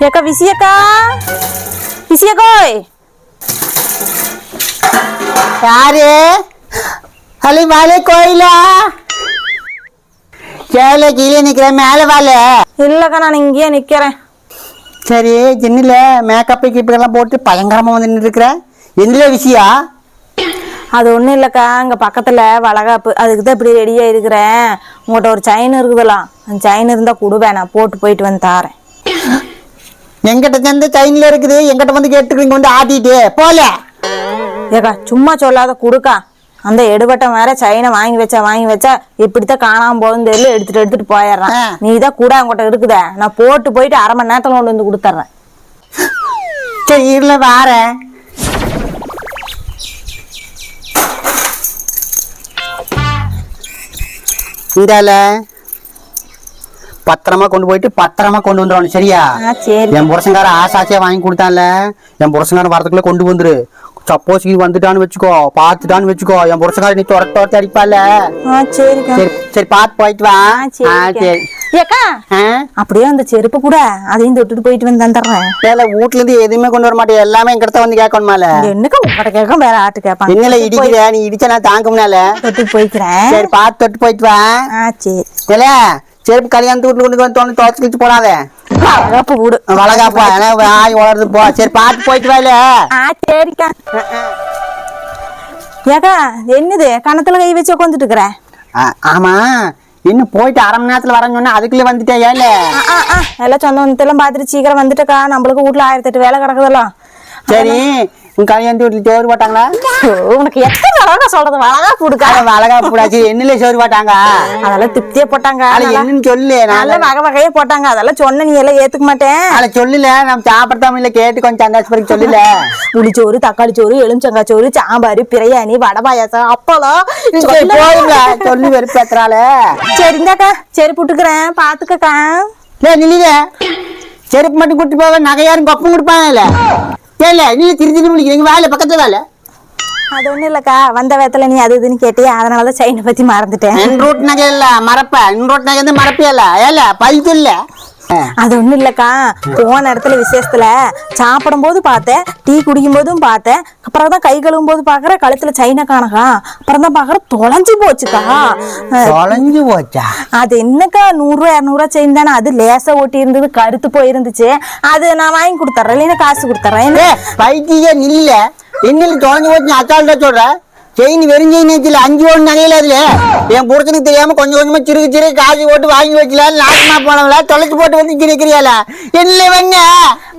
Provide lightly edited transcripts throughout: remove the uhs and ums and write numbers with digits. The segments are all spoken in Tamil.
ஏக்கா விசியக்கா விசியக்கோய் யாரு அலி வாழை கோயிலா கீழே கீழே நிக்கிறேன் மேல வாழ இல்லக்கா நான் இங்கேயே நிக்கிறேன். சரி ஜென்னில மேக்கப்பு கீப்பெல்லாம் போட்டு பயங்கரமா வந்து நின்று இருக்கிற எந்த விஷயம்? அது ஒன்றும் இல்லைக்கா, அங்கே பக்கத்தில் வளகாப்பு, அதுக்கு தான் இப்படி ரெடியாக இருக்கிறேன். உங்கள்கிட்ட ஒரு செயின் இருக்குதுலாம், அந்த செயின் இருந்தால் கொடுவேன், நான் போட்டு போயிட்டு வந்து தாரேன். எங்கிட்ட சேர்ந்து செயின்ல இருக்குது, எங்கிட்ட வந்து கேட்டுக்கிறீங்க வந்து ஆட்டிட்டு போல. ஏக்கா சும்மா சொல்லாத கொடுக்கா. அந்த எடுபட்டம் வேற செயினை வாங்கி வச்சா எப்படித்தான் காணாம போகுதுன்னு தெரியல, எடுத்துட்டு போயிடுறான். நீ தான் கூட உங்கள்கிட்ட இருக்குத, நான் போட்டு போயிட்டு அரை மணி நேரத்தில் கொண்டு வந்து கொடுத்துட்றேன். சரி இருல வாரேன். இந்தால பத்திரமா கொண்டு போயிட்டு பத்திரமா கொண்டு வந்துடும் சரியா? என் புருஷங்கார ஆசாச்சியா வாங்கி கொடுத்தான்ல, என் புருஷங்கார வரதுக்குள்ள கொண்டு வந்துரு. சப்போஸ் இது வந்துட்டான்னு வச்சுக்கோ, பாத்துட்டான்னு வச்சுக்கோ, என் புருஷங்கார நீ துரத்த அடிப்பால. சரி சரி பாத்து போயிட்டு வா. சரி ஏக்கா அப்படியே அந்த செருப்பு கூட அதையும் தொட்டுட்டு போயிட்டு வந்து தந்துடுறேன். வீட்டுல இருந்து எதுவுமே கொண்டு வர மாட்டேன், எல்லாமே எங்கிட்ட வந்து கேட்கணுமால. என்னக்கா உங்ககிட்ட கேட்கும், வேற ஆட்டு கேட்பாங்க. என்னல இடிக்கிற, நீ இடிச்சா நான் தாங்கும்னால தொட்டு போய்க்கிறேன். சரி பாத்து தொட்டு போயிட்டு வா. சரி செருப்பு கல்யாணத்து வீட்டுல கொண்டு வந்து துவச்சு கிழிச்சு போடாத. வளகாப்பு வீடு வளகாப்பா ஆய் வளருது போ. சரி பாத்து போயிட்டு வாயில. சரிக்கா. ஏக்கா என்னது கணத்துல கை வச்சு உட்காந்துட்டு இருக்கிறேன்? ஆமா இன்னும் போயிட்டு அரை மணி நேரத்துல வரேன்னு சொன்னா அதுக்குள்ள வந்துட்டேன். ஏல எல்லாம் சொந்த வந்தெல்லாம் பாத்துட்டு சீக்கிரம் வந்துட்டக்கா, நம்மளுக்கு வீட்டுல 1008 வேலை கிடக்குதெல்லாம். சரி உங்க கல்யாணத்து வீட்டுல சோறு போட்டாங்களா? உனக்கு எத்தனை தடவை சொல்றது, வளகாப்பு கொடுக்கா. வளகாப்பு போடாச்சு, என்னல சோறு போட்டாங்க? அதெல்லாம் திருப்தியா போட்டாங்க. என்னன்னு சொல்லு. நல்ல வகை வகையே போட்டாங்க, அதெல்லாம் சொன்ன நீ எல்லாம் ஏத்துக்க மாட்டேன். அதை சொல்லல, நம்ம சாப்பிடத்தாம கேட்டு கொஞ்சம் சந்தாச்சு பிறகு சொல்லல. புளிச்சோறு, தக்காளி சோறு, எலுமிச்சங்காய் சோறு, சாம்பார், பிரியாணி, வடை பாயாசம், அப்பளம் சொல்லி வெறுப்பேத்துறால. சரி இந்தாக்கா செருப்பு விட்டுக்கிறேன், பாத்துக்கக்கா. நில்லுங்க, செருப்பு மட்டும் கூட்டு போக நகையாரும் கொப்பம் கொடுப்பாங்கல்ல. இல்ல நீ திருச்சி முடிக்கிறீங்க வேலை பக்கத்துல வேலை. அது ஒண்ணும் இல்லக்கா, வந்த வேத்துல நீ அது இதுன்னு கேட்டியா, அதனாலதான் செயினை பத்தி மறந்துட்டேன். ரூட் நகை இல்ல மறப்ப, ரூட் நகை வந்து மறப்பியல்ல. ஏல பழிச்சு இல்ல. அது ஒண்ணும் இல்லக்கா, போன இடத்துல விசேஷத்துல சாப்பிடும் போது பார்த்தேன், டீ குடிக்கும் போதும் பார்த்தேன், அப்புறம் தான் கை கழுவும் போது பாக்குற கழுத்துல செயினை காணக்கா, அப்புறம் தான் பாக்குற தொலைஞ்சு போச்சுக்கா. தொலைஞ்சு போச்சா? அது என்னக்கா 100 200 செயின் தானே, அது லேசா ஒட்டி இருந்தது, கருத்து போயிருந்துச்சு. அது நான் வாங்கி கொடுத்துறேன், இல்லைன்னா காசு கொடுத்துறேன். பைத்திய நில்ல, என்னில தொலைஞ்சு போச்சு அச்சால்ட்ட சொல்ற. செயின் வெறும் செயின் வச்சுல 5 பவுன் நகையில அதுல என் புருஷனுக்கு தெரியாம கொஞ்சம் கொஞ்சமா சிறுகு காசு போட்டு வாங்கி வச்சுல நாசமா போனவங்கள தொலைச்சு போட்டு வந்து நிக்கிறியால என்ன வேண?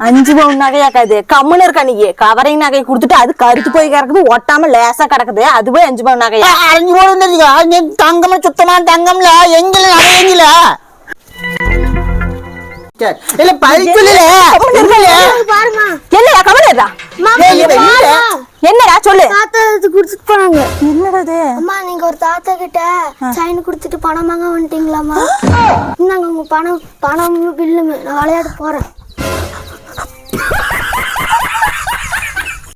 5 பவுன் நகையாக்காது, கம்முன்னு இருக்கா நீ. கவரிங் நகை கொடுத்துட்டு அது கருத்து போய் கிடக்குது, ஒட்டாம லேசா கிடக்குது, அதுவே 5 பவுன் நகையா? 5 பவுன் வந்துருக்கா? தங்கம்ல சுத்தமான தங்கம்ல எங்கல நகை எங்கல இல்ல பழிச்சுல என்னடா கவலைடா, என்னடா சொல்லு. தாத்தா குடுத்துட்டு போனாங்க. என்னது அம்மா, நீங்க ஒரு தாத்தா கிட்ட சைன் குடுத்துட்டு பணம் வாங்க வந்துட்டீங்களாமா? இந்தாங்க உங்க பணம் பில்லுங்க, நான் விளையாட போறேன்.